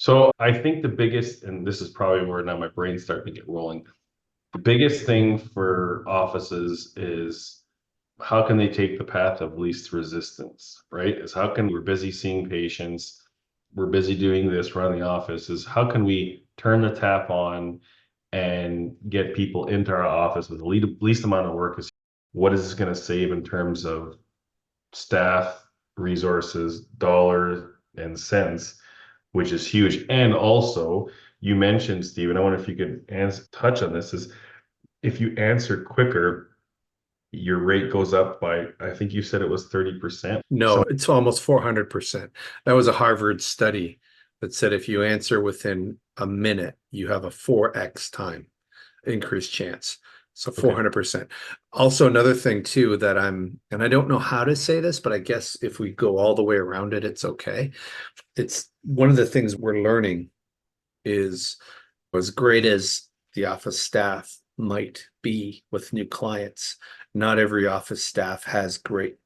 So I think the biggest, and this is probably where now my brain's starting to get rolling. The biggest thing for offices is how can they take the path of least resistance, right? Is how can we're busy seeing patients, we're busy doing this, running the office, is how can we turn the tap on and get people into our office with the least amount of work? Is what is this going to save in terms of staff, resources, dollars, and cents, which is huge. And also, you mentioned, Stephen, I wonder if you could touch on this, is if you answer quicker, your rate goes up by, I think you said it was 30%. No, it's almost 400%. That was a Harvard study that said if you answer within a minute, you have a 4x time increased chance. So 400%. Also, another thing too that and I don't know how to say this, but I guess if we go all the way around it, it's okay. It's one of the things we're learning is as great as the office staff might be with new clients, not every office staff has great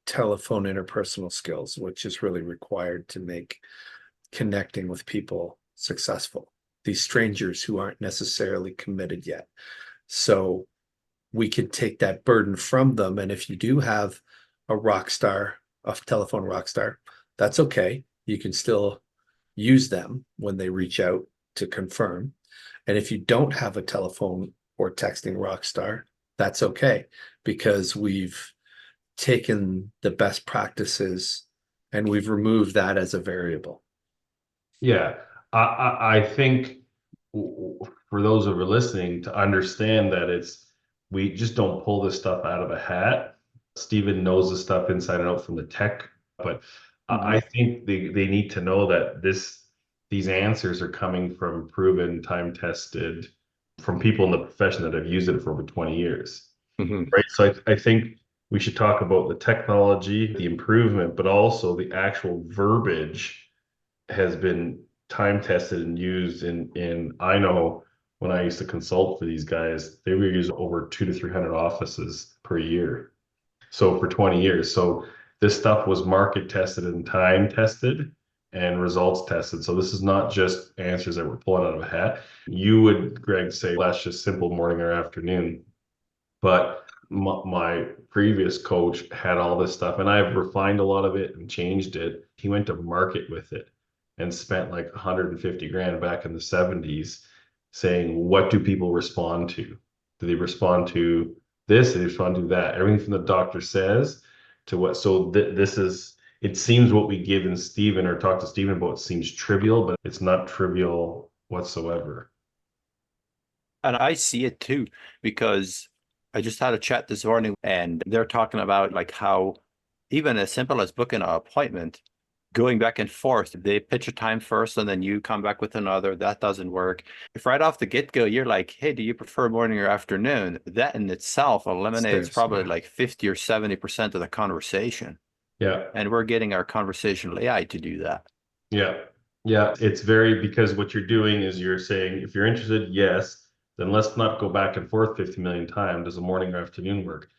telephone interpersonal skills, which is really required to make connecting with people successful. These strangers who aren't necessarily committed yet. So we could take that burden from them. And if you do have a rock star, a telephone rock star, that's okay. You can still use them when they reach out to confirm. And if you don't have a telephone or texting rock star, that's okay, because we've taken the best practices and we've removed that as a variable. Yeah, I think for those who are listening to understand that we just don't pull this stuff out of a hat. Stephen knows the stuff inside and out from the tech, but I think they need to know that these answers are coming from proven, time tested, from people in the profession that have used it for over 20 years. Right. So I think we should talk about the technology, the improvement, but also the actual verbiage has been time tested and used in I know when I used to consult for these guys, they were using over 200 to 300 offices per year. So for 20 years. So this stuff was market tested and time tested and results tested. So this is not just answers that we're pulling out of a hat. You would, Greg, say that's just simple morning or afternoon. But my previous coach had all this stuff, and I've refined a lot of it and changed it. He went to market with it and spent like 150 grand back in the 70s saying, what do people respond to? Do they respond to this? Do they respond to that? Everything from the doctor says to what. So this is, it seems what we give in Stephen or talk to Stephen about seems trivial, but it's not trivial whatsoever. And I see it too, because I just had a chat this morning and they're talking about like how even as simple as booking an appointment, going back and forth, they pitch a time first and then you come back with another, that doesn't work. If right off the get-go, you're like, hey, do you prefer morning or afternoon? That in itself eliminates probably like 50 or 70% of the conversation. Yeah. And we're getting our conversational AI to do that. Yeah. Yeah. It's because what you're doing is you're saying, if you're interested, yes, then let's not go back and forth 50 million times. Does a morning or afternoon work?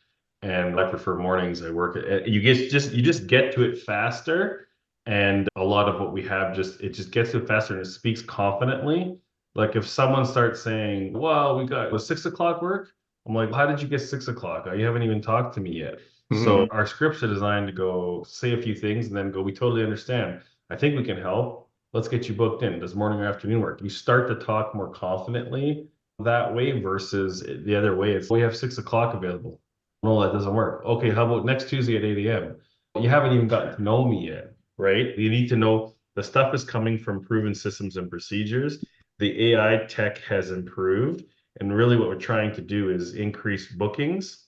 And I prefer mornings. I work at, you just get to it faster. And a lot of what we have it just gets to it faster and it speaks confidently. Like if someone starts saying, well, was 6 o'clock work? I'm like, how did you get 6 o'clock? You haven't even talked to me yet. So our scripts are designed to go say a few things and then go, we totally understand. I think we can help. Let's get you booked in. Does morning or afternoon work? You start to talk more confidently that way versus the other way. It's we have 6 o'clock available. No, that doesn't work. Okay, how about next Tuesday at 8 a.m.? You haven't even gotten to know me yet, right? You need to know the stuff is coming from proven systems and procedures. The AI tech has improved. And really what we're trying to do is increase bookings,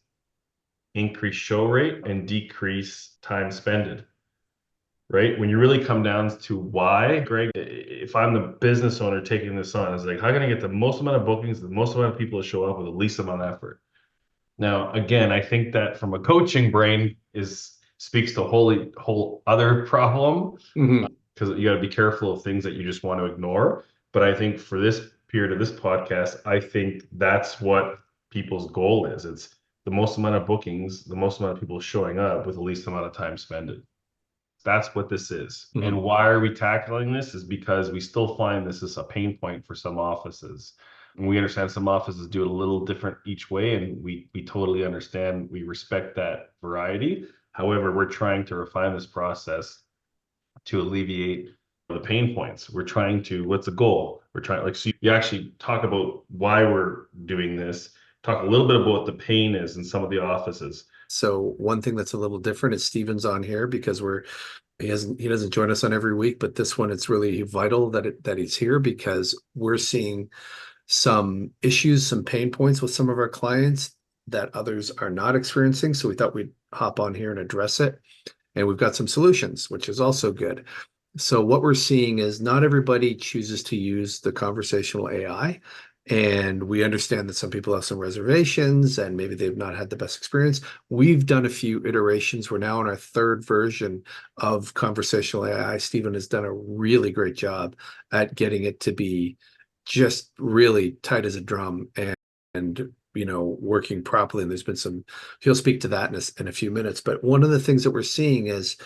increase show rate, and decrease time spent. Right? When you really come down to why, Greg, if I'm the business owner taking this on, it's like, how can I get the most amount of bookings, the most amount of people to show up with the least amount of effort? Now, again, I think that from a coaching brain speaks to a whole other problem because you got to be careful of things that you just want to ignore. But I think for this period of this podcast, I think that's what people's goal is. It's the most amount of bookings, the most amount of people showing up with the least amount of time spent. That's what this is. Mhm. And why are we tackling this is because we still find this is a pain point for some offices. And we understand some offices do it a little different each way, and we totally understand. We respect that variety. However, we're trying to refine this process to alleviate the pain points. We're trying to, what's the goal? We're trying, like, so you actually talk about why we're doing this, talk a little bit about what the pain is in some of the offices. So one thing that's a little different is Steven's on here because he doesn't join us on every week, but this one it's really vital that he's here because we're seeing some issues, some pain points with some of our clients that others are not experiencing. So we thought we'd hop on here and address it. And we've got some solutions, which is also good. So what we're seeing is not everybody chooses to use the conversational AI. And we understand that some people have some reservations and maybe they've not had the best experience. We've done a few iterations. We're now on our third version of conversational AI. Stephen has done a really great job at getting it to be just really tight as a drum and working properly. And there's been some, he'll speak to that in a few minutes. But one of the things that we're seeing is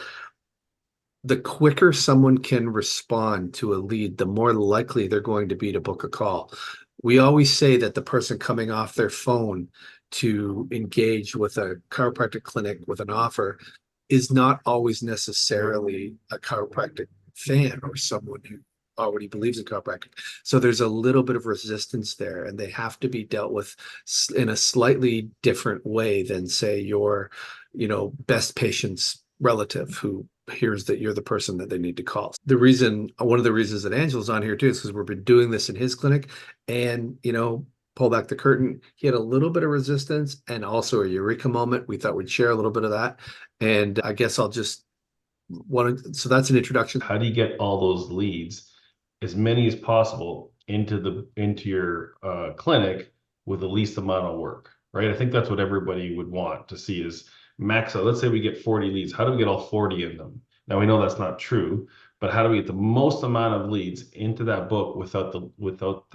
the quicker someone can respond to a lead, the more likely they're going to be to book a call. We always say that the person coming off their phone to engage with a chiropractic clinic with an offer is not always necessarily a chiropractic fan or someone who already believes in chiropractic. So there's a little bit of resistance there, and they have to be dealt with in a slightly different way than, say, your, best patient's relative who hears that you're the person that they need to call. One of the reasons that Angel's on here too is because we've been doing this in his clinic, and pull back the curtain, he had a little bit of resistance and also a eureka moment. We thought we'd share a little bit of that, and I guess I'll just so that's an introduction. How do you get all those leads, as many as possible, into your clinic with the least amount of work, right? I think that's what everybody would want to see is max out. Let's say we get 40 leads. How do we get all 40 of them? Now we know that's not true, but how do we get the most amount of leads into that book without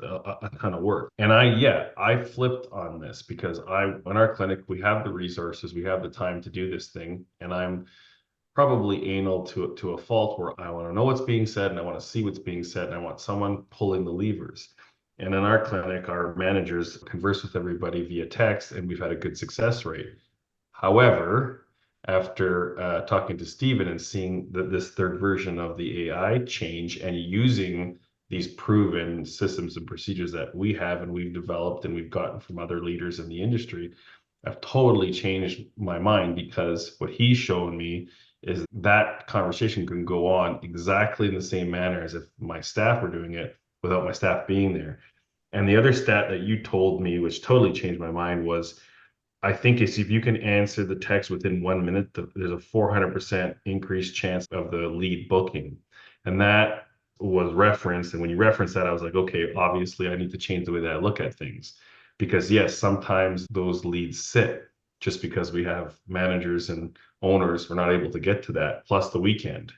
a ton of work? And I flipped on this because in our clinic, we have the resources, we have the time to do this thing, and I'm probably anal to a fault where I want to know what's being said and I want to see what's being said and I want someone pulling the levers. And in our clinic, our managers converse with everybody via text, and we've had a good success rate. However, after talking to Stephen and seeing this third version of the AI change and using these proven systems and procedures that we have and we've developed and we've gotten from other leaders in the industry, I've totally changed my mind, because what he's shown me is that conversation can go on exactly in the same manner as if my staff were doing it without my staff being there. And the other stat that you told me, which totally changed my mind, was I think it's if you can answer the text within 1 minute, there's a 400% increased chance of the lead booking. And that was referenced. And when you referenced that, I was like, okay, obviously I need to change the way that I look at things. Because yes, sometimes those leads sit just because we have managers and owners, we're not able to get to that. Plus the weekend,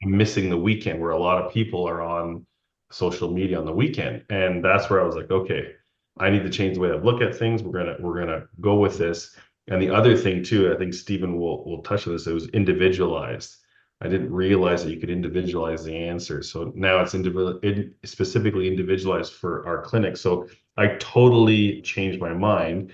I'm missing the weekend where a lot of people are on social media on the weekend. And that's where I was like, okay, I need to change the way I look at things. We're gonna go with this. And the other thing too, I think Stephen will touch on this. It was individualized. I didn't realize that you could individualize the answer. So now it's specifically individualized for our clinic. So I totally changed my mind.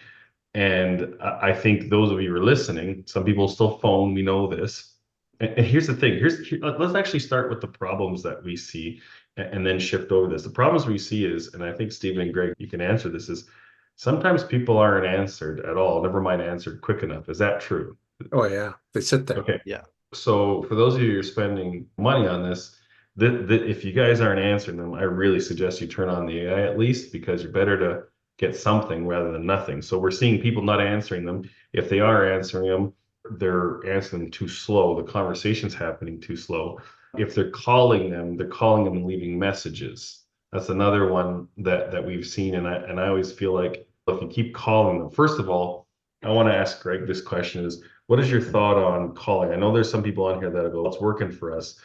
And I think those of you who are listening, some people still phone. We know this. And here's the thing. Let's actually start with the problems that we see, and then shift over this. The problems we see is, and I think Stephen and Greg, you can answer this, is sometimes people aren't answered at all, never mind answered quick enough. Is that true? Oh yeah, they sit there. Okay. Yeah. So for those of you who are spending money on this, if you guys aren't answering them, I really suggest you turn on the AI at least, because you're better to get something rather than nothing. So we're seeing people not answering them. If they are answering them, they're answering them too slow. The conversation's happening too slow. If they're calling them, and leaving messages. That's another one that we've seen. And I always feel like if you keep calling them, first of all, I want to ask Greg this question is, what is your thought on calling? I know there's some people on here that go, it's working for us.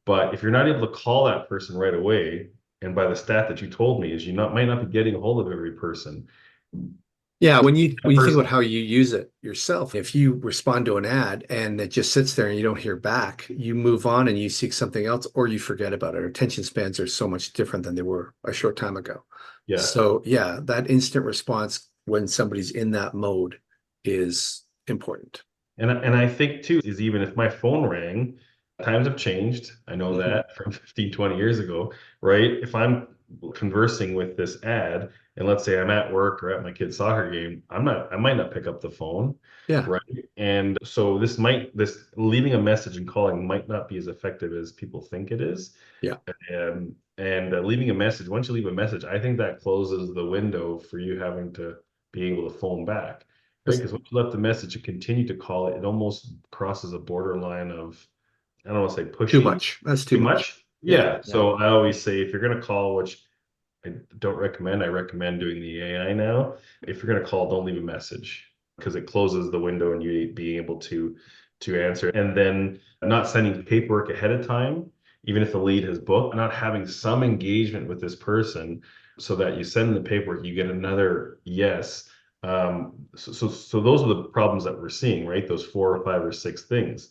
But if you're not able to call that person right away, and by the stat that you told me is might not be getting a hold of every person, Yeah, when you think about person. how you use it yourself, if you respond to an ad and it just sits there and you don't hear back, you move on and you seek something else or you forget about it. Our attention spans are so much different than they were a short time ago. Yeah. So yeah, that instant response when somebody's in that mode is important. And I think too is even if my phone rang, times have changed. I know Mhm. that from 15, 20 years ago, right? If I'm conversing with this ad, and let's say I'm at work or at my kid's soccer game, I might not pick up the phone, Yeah, right? And so this leaving a message and calling might not be as effective as people think it is. yeah. And leaving a message, once you leave a message, I think that closes the window for you having to be able to phone back, right? That's Because once you left the message and continue to call it, it almost crosses a borderline of, I don't want to say too pushy, much. That's too too much. much. Yeah. Yeah. So I always say if you're going to call, which I don't recommend, I recommend doing the AI now. If you're going to call, don't leave a message because it closes the window and you being able to answer. And then not sending paperwork ahead of time, even if the lead has booked, not having some engagement with this person so that you send the paperwork, you get another yes. So those are the problems that we're seeing, right? Those four or five or six things.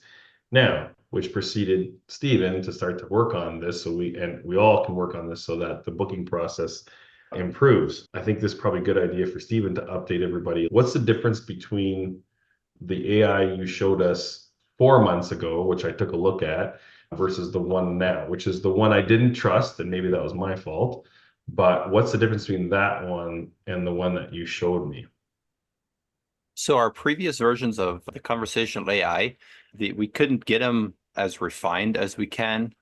Now, which preceded Stephen to start to work on this, so we all can work on this so that the booking process improves. I think this is probably a good idea for Stephen to update everybody. What's the difference between the AI you showed us 4 months ago, which I took a look at, versus the one now, which is the one I didn't trust, and maybe that was my fault. But what's the difference between that one and the one that you showed me? So our previous versions of the conversational AI, we couldn't get them as refined as we can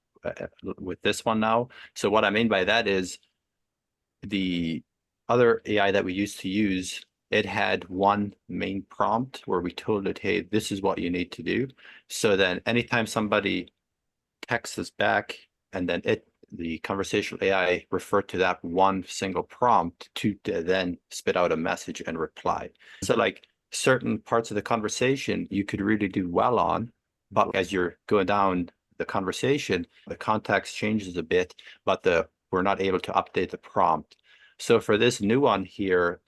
with this one now. So what I mean by that is the other AI that we used to use, it had one main prompt where we told it, hey, this is what you need to do. So then anytime somebody texts us back and then the conversational AI referred to that one single prompt to then spit out a message and reply. So like certain parts of the conversation you could really do well on, but as you're going down the conversation, the context changes a bit, but we're not able to update the prompt. So for this new one here,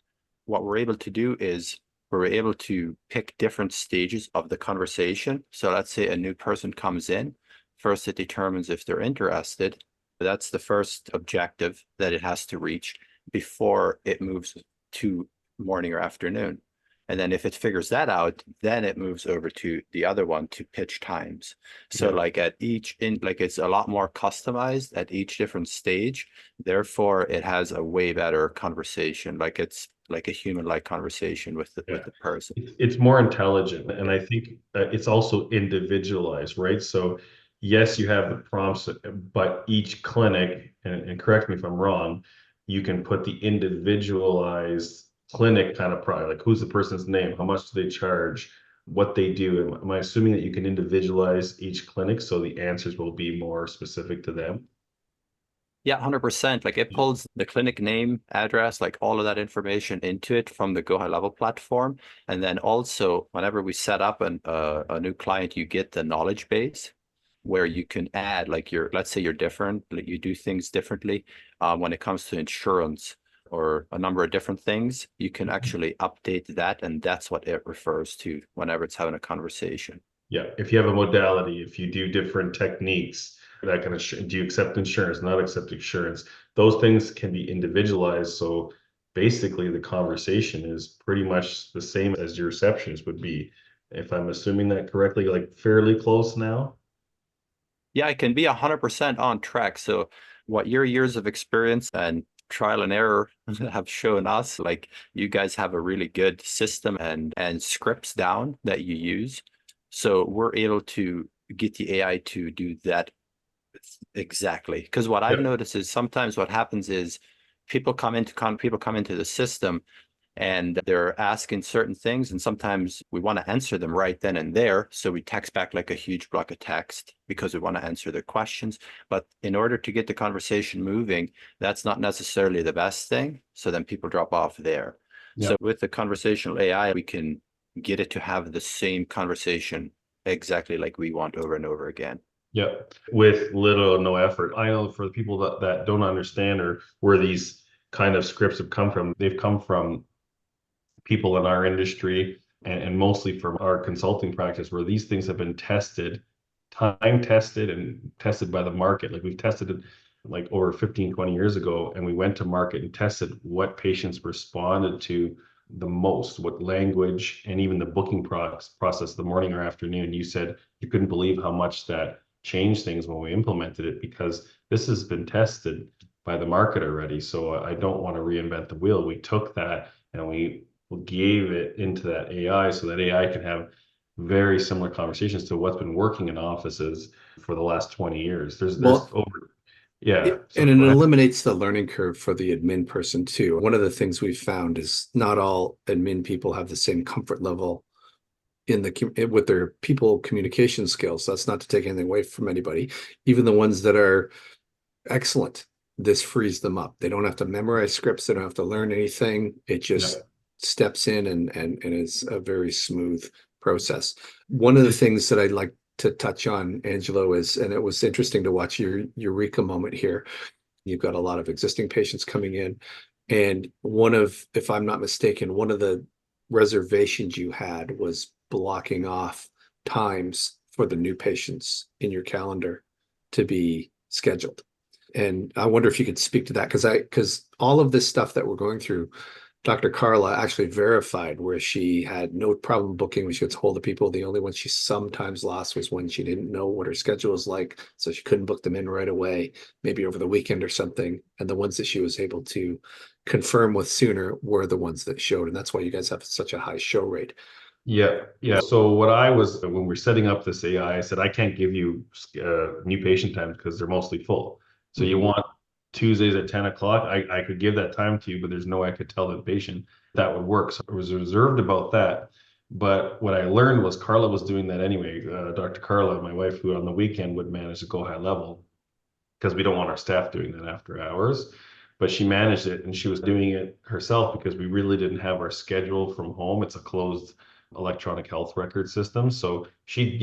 what we're able to do is we're able to pick different stages of the conversation. So let's say a new person comes in. First, it determines if they're interested. That's the first objective that it has to reach before it moves to morning or afternoon. And then if it figures that out, then it moves over to the other one to pitch times. So Yeah. like like it's a lot more customized at each different stage. Therefore, it has a way better conversation. Like it's like a human-like conversation with Yeah. the person. It's more intelligent, and Yeah. I think it's also individualized, right? So, yes, you have the prompts, but each clinic, and correct me if I'm wrong, you can put the individualized clinic kind of product, like who's the person's name, how much do they charge, what they do. Am I assuming that you can individualize each clinic so the answers will be more specific to them? Yeah, 100%. Like it pulls the clinic name, address, like all of that information into it from the Go High Level platform. And then also, whenever we set up a new client, you get the knowledge base where you can add like let's say you're different, like you do things differently when it comes to insurance or a number of different things. You can actually update that, and that's what it refers to whenever it's having a conversation. Yeah, if you have a modality, if you do different techniques, that kind of, do you accept insurance, not accept insurance? Those things can be individualized. So basically, the conversation is pretty much the same as your receptionist would be. If I'm assuming that correctly, like fairly close now. Yeah, it can be 100% on track. So what your years of experience and trial and error have shown us, like you guys have a really good system and scripts down that you use. So we're able to get the AI to do that exactly. Because what I've Yeah. noticed is sometimes what happens is people come into the system and they're asking certain things, and sometimes we want to answer them right then and there, so we text back like a huge block of text because we want to answer their questions. But in order to get the conversation moving, that's not necessarily the best thing, so then people drop off there. Yeah. So with the conversational AI, we can get it to have the same conversation exactly like we want over and over again. Yeah, with little or no effort. I know for the people that don't understand or where these kind of scripts have come from, they've come from people in our industry and mostly from our consulting practice where these things have been tested, time tested and tested by the market. Like we've tested it like over 15, 20 years ago, and we went to market and tested what patients responded to the most, what language, and even the booking process, the morning or afternoon. You said you couldn't believe how much that changed things when we implemented it because this has been tested by the market already. So I don't want to reinvent the wheel. We took that and we gave it into that AI so that AI can have very similar conversations to what's been working in offices for the last 20 years. There's Well, over, yeah. So and it go ahead. eliminates the learning curve for the admin person too. One of the things we've found is not all admin people have the same comfort level in the with their people communication skills. That's not to take anything away from anybody. Even the ones that are excellent, this frees them up. They don't have to memorize scripts. They don't have to learn anything. It just Yeah. steps in and it's a very smooth process. One of the things that I'd like to touch on, Angelo, is, and it was interesting to watch your eureka moment here. You've got a lot of existing patients coming in. And one of, if I'm not mistaken, one of the reservations you had was blocking off times for the new patients in your calendar to be scheduled. And I wonder if you could speak to that because all of this stuff that we're going through, Dr. Carla actually verified where she had no problem booking when she gets hold of people. The only one she sometimes lost was when she didn't know what her schedule was like, so she couldn't book them in right away, maybe over the weekend or something. And the ones that she was able to confirm with sooner were the ones that showed. And that's why you guys have such a high show rate. Yeah, yeah. So what I was when we're setting up this AI, I said I can't give you new patient times because they're mostly full. So you Mhm. want Tuesdays at 10 o'clock? I could give that time to you, but there's no way I could tell the patient that would work. So I was reserved about that. But what I learned was Carla was doing that anyway. Dr. Carla, my wife, who on the weekend would manage to go high level because we don't want our staff doing that after hours. But she managed it and she was doing it herself because we really didn't have our schedule from home. It's a closed electronic health record system. So she'd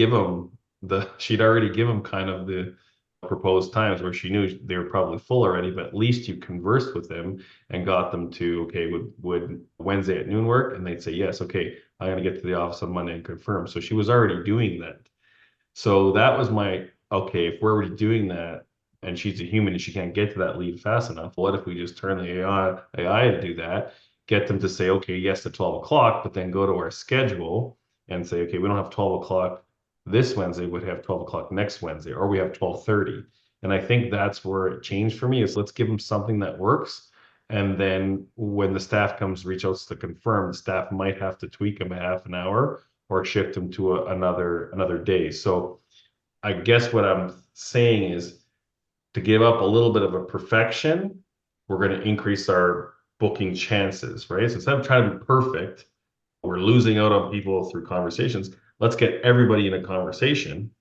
already give them kind of the proposed times where she knew they were probably full already, but at least you conversed with them and got them to, okay, would Wednesday at noon work? And they'd say, yes, okay, I'm going to get to the office on Monday and confirm. So she was already doing that. So that was my, okay, if we're already doing that and she's a human and she can't get to that lead fast enough, what if we just turn the AI to do that, get them to say, okay, yes to 12 o'clock, but then go to our schedule and say, okay, we don't have 12 o'clock this Wednesday, we have 12 o'clock next Wednesday, or we have 12:30. And I think that's where it changed for me is let's give them something that works. And then when the staff comes reach out to confirm, the staff might have to tweak them a half an hour or shift them to another day. So I guess what I'm saying is to give up a little bit of a perfection, we're going to increase our booking chances, right? So instead of trying to be perfect, we're losing out on people through conversations. Let's get everybody in a conversation,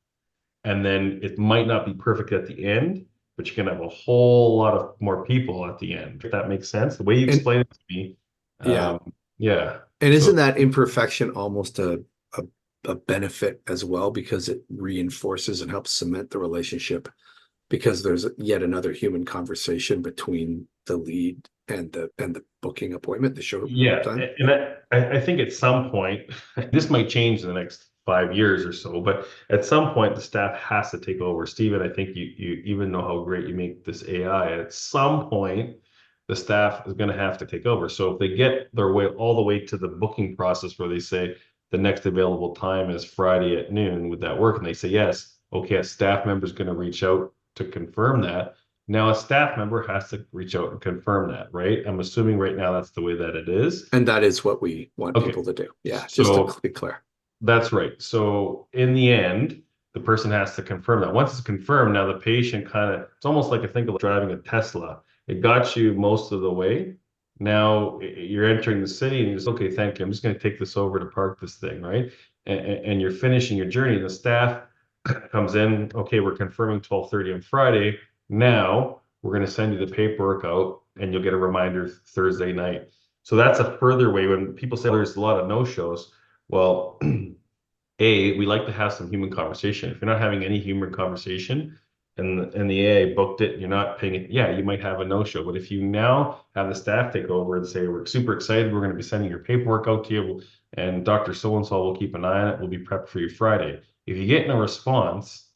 and then it might not be perfect at the end, but you can have a whole lot of more people at the end. If that makes sense, the way you And explain it to me, yeah, yeah. and So isn't that imperfection almost a, a benefit as well because it reinforces and helps cement the relationship because there's yet another human conversation between the lead and the booking appointment, the show yeah, time. and I think at some point, this might change in the next 5 years or so, but at some point the staff has to take over. Steven, I think you even know how great you make this AI. At some point, the staff is going to have to take over. So if they get their way all the way to the booking process where they say the next available time is Friday at noon, would that work? And they say yes. Okay, a staff member is going to reach out to confirm that. Now, a staff member has to reach out and confirm that, right? I'm assuming right now that's the way that it is. And that is what we want Okay, people to do. Yeah, just to so be clear. that's right. So in the end, the person has to confirm that. Once it's confirmed, now the patient kind of, it's almost like I think of driving a Tesla. It got you most of the way. Now you're entering the city and you're just, okay, thank you. I'm just going to take this over to park this thing, right? And you're finishing your journey. And the staff comes in, okay, we're confirming 12:30 on Friday. Now we're going to send you the paperwork out and you'll get a reminder Thursday night. So that's a further way when people say there's a lot of no-shows. Well, A, we like to have some human conversation. If you're not having any human conversation and the AI booked it, you're not paying it. Yeah, you might have a no-show, but if you now have the staff take over and say, we're super excited, we're going to be sending your paperwork out to you, and Dr. So-and-so will keep an eye on it, we'll be prepped for you Friday. If you get no response,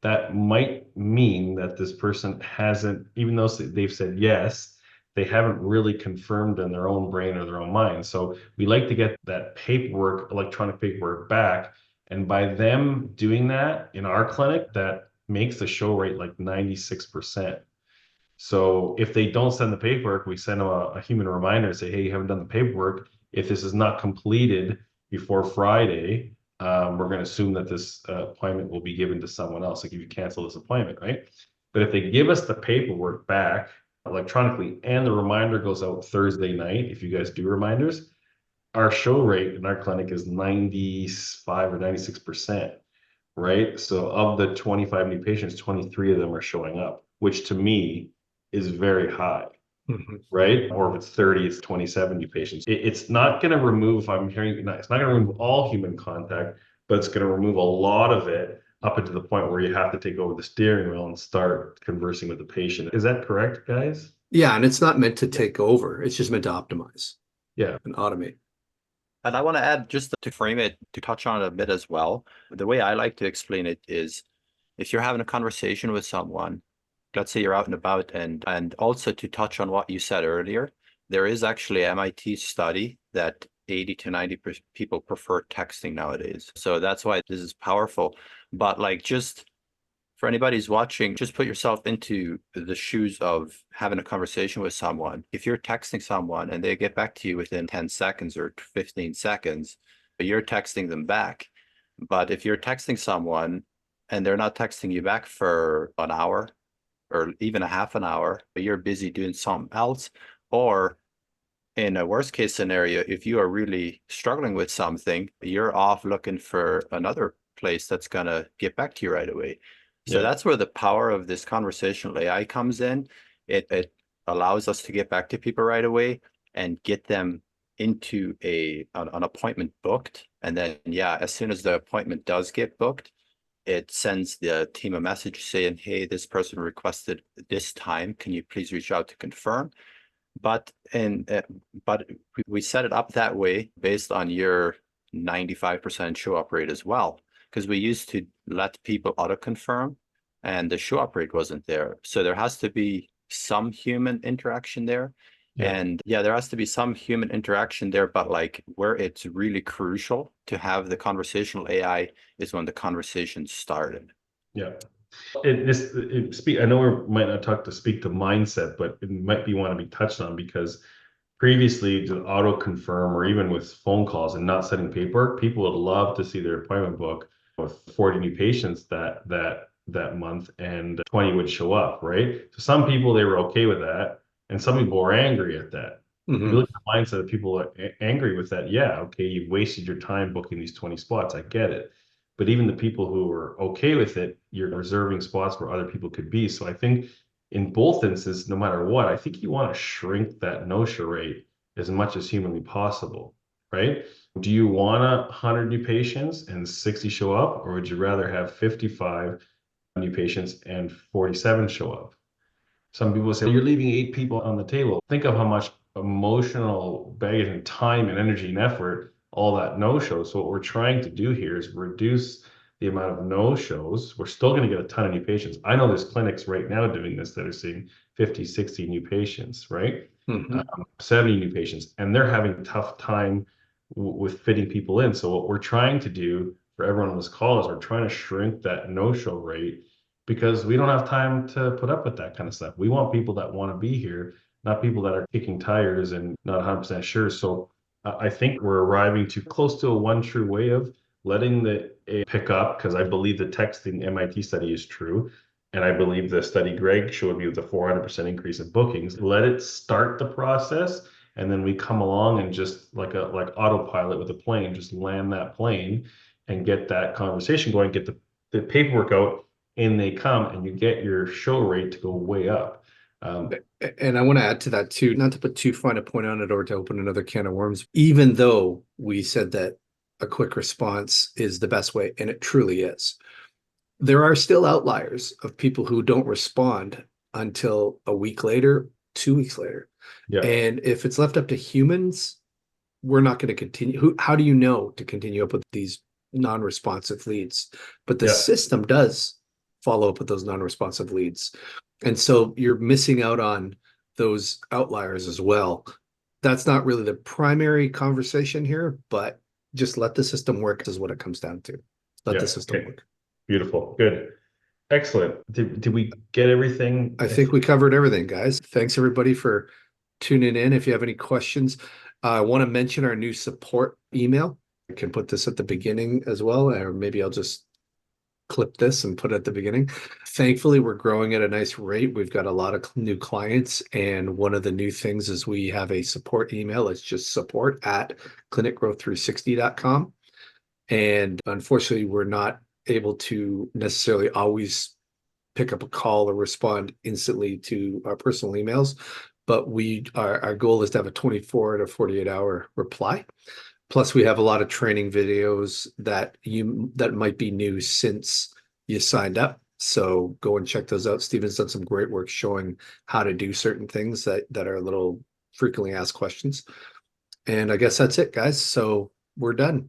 that might mean that this person hasn't, even though they've said yes, they haven't really confirmed in their own brain or their own mind. So we like to get that paperwork, electronic paperwork back. And by them doing that in our clinic, that makes the show rate like 96%. So if they don't send the paperwork, we send them a human reminder and say, hey, you haven't done the paperwork. If this is not completed before Friday, we're going to assume that this appointment will be given to someone else. Like if you cancel this appointment, right? But if they give us the paperwork back electronically and the reminder goes out Thursday night, if you guys do reminders, our show rate in our clinic is 95 or 96%, right? So of the 25 new patients, 23 of them are showing up, which to me is very high, right? Or if it's 30, it's 27 new patients. It's not going to remove, if I'm hearing, it's not going to remove all human contact, but it's going to remove a lot of it up into the point where you have to take over the steering wheel and start conversing with the patient. Is that correct, guys? Yeah, and it's not meant to take over. It's just meant to optimize Yeah. and automate. And I want to add, just to frame it, to touch on it a bit as well. The way I like to explain it is, if you're having a conversation with someone, let's say you're out and about, and also to touch on what you said earlier, there is actually an MIT study that 80 to 90 people prefer texting nowadays. So that's why this is powerful. But like, just for anybody who's watching, just put yourself into the shoes of having a conversation with someone. If you're texting someone and they get back to you within 10 seconds or 15 seconds, you're texting them back. But if you're texting someone and they're not texting you back for an hour or even a half an hour, but you're busy doing something else, or in a worst case scenario, if you are really struggling with something, you're off looking for another place that's going to get back to you right away. So that's where the power of this conversational AI comes in. It allows us to get back to people right away and get them into an appointment booked. And then, yeah, as soon as the appointment does get booked, it sends the team a message saying, hey, this person requested this time. Can you please reach out to confirm? But we set it up that way based on your 95% show up rate as well, because we used to let people auto confirm and the show up rate wasn't there. So there has to be some human interaction there. And yeah, there has to be some human interaction there, but like where it's really crucial to have the conversational AI is when the conversation started. Yeah. I know we might not speak to mindset, but it might be want to be touched on because previously to auto confirm or even with phone calls and not sending paperwork, people would love to see their appointment book with 40 new patients that month and 20 would show up, right? So some people, they were okay with that, and some people were angry at that. If you look at the mindset of people are angry with that, yeah, okay, you've wasted your time booking these 20 spots. I get it. But even the people who are okay with it, you're reserving spots where other people could be. So I think in both instances, no matter what, I think you want to shrink that no-show rate as much as humanly possible, right? Do you want 100 new patients and 60 show up, or would you rather have 55 new patients and 47 show up? Some people say, you're leaving 8 people on the table. Think of how much emotional baggage and time and energy and effort all that no-show. So what we're trying to do here is reduce the amount of no-shows. We're still going to get a ton of new patients. I know there's clinics right now doing this that are seeing 50, 60 new patients, right? 70 new patients, and they're having a tough time with fitting people in. So what we're trying to do for everyone on this call is we're trying to shrink that no-show rate because we don't have time to put up with that kind of stuff. We want people that want to be here, not people that are kicking tires and not 100% sure. So I think we're arriving to close to a one true way of letting the AI pick up, because I believe the texting MIT study is true. And I believe the study Greg showed me with the 400% increase in bookings. Let it start the process, and then we come along and just like autopilot with a plane, just land that plane and get that conversation going, get the paperwork out, and they come, and you get your show rate to go way up. And I want to add to that too, not to put too fine a point on it or to open another can of worms, even though we said that a quick response is the best way, and it truly is. There are still outliers of people who don't respond until a week later, 2 weeks later. Yeah. And if it's left up to humans, we're not going to continue. How do you know to continue up with these non-responsive leads? But the Yeah. system does follow up with those non-responsive leads. And so you're missing out on those outliers as well. That's not really the primary conversation here, but just let the system work is what it comes down to. Let the Yeah. system Okay. work. Beautiful. Good. Excellent. Did we get everything? I think we covered everything, guys. Thanks everybody for tuning in. If you have any questions, I want to mention our new support email. I can put this at the beginning as well, or maybe I'll just clip this and put it at the beginning. Thankfully, we're growing at a nice rate. We've got a lot of new clients, and one of the new things is we have a support email. It's just support@clinicgrowth360.com. And unfortunately, we're not able to necessarily always pick up a call or respond instantly to our personal emails, but our goal is to have a 24 to 48-hour reply. Plus, we have a lot of training videos that might be new since you signed up. So go and check those out. Steven's done some great work showing how to do certain things that are a little frequently asked questions. And I guess that's it, guys. So we're done.